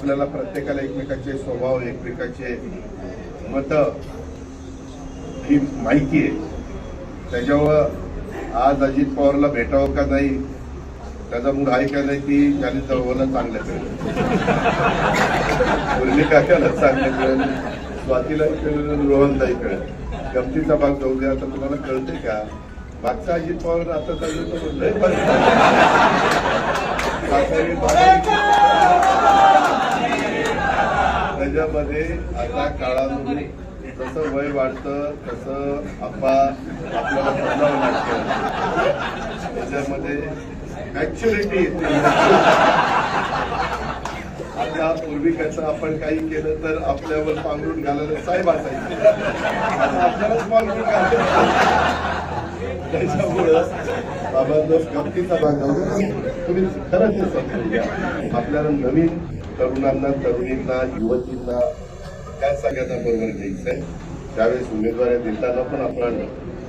आपल्याला प्रत्येकाला एकमेकाचे स्वभाव, एकमेकाचे मतं ही माहिती आहे. त्याच्यावर आज अजित पवारला भेटावं का नाही, त्याचा मूड आहे का नाही, ती ज्याने चळवळला चांगलं कळलं. मुरली काकाला चांगलं कळलं, स्वातीला कळलं, रोहनताई कळलं. गमतीचा भाग जाऊ द्या. आता तुम्हाला कळते का मागचा अजित पवार आता चाललं तर म्हणलंय त्याच्यामध्ये आता काळानुसार जसं वय वाढतं तसं आपल्याला बदलावं लागतं. त्याच्यामध्ये मॅच्युरिटी येते. आता पूर्वी कसं आपण काही केलं तर आपल्यावर पांघरून घालायला साहेब असायचे, आता आपल्यालाच पांघरून घालायचं. त्याच्यामुळं बाबांचा गमतीचा भाग तुम्ही खरंच ते समजून घ्या. आपल्याला नवीन तरुणांना, तरुणींना, युवतींना त्या सगळ्यांना बरोबर घ्यायचं आहे. त्यावेळेस उमेदवारी देताना पण आपण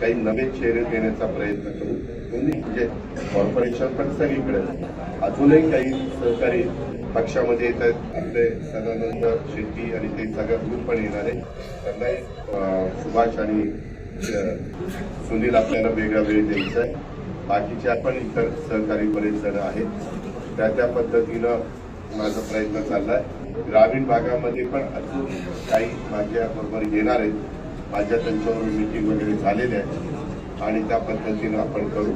काही नवे चेहरे देण्याचा प्रयत्न करू. दोन्ही म्हणजे कॉर्पोरेशन पण सगळीकडे, अजूनही काही सहकारी पक्षामध्ये येत आहेत. आपले सदानंद शेट्टी आणि ते सगळ्या ग्रुप पण येणार आहे. त्यांनाही सुभाष आणि सुनील आपल्याला वेगळा वेळ द्यायचा आहे. बाकीच्या पण इतर सहकारी बरेच जण आहेत. त्या पद्धतीनं माझा प्रयत्न चाललाय. ग्रामीण भागामध्ये पण अजून काही माझ्या बरोबर येणार आहेत. माझ्या त्यांच्यावर मीटिंग वगैरे झालेल्या आहे आणि त्या पद्धतीनं आपण करू.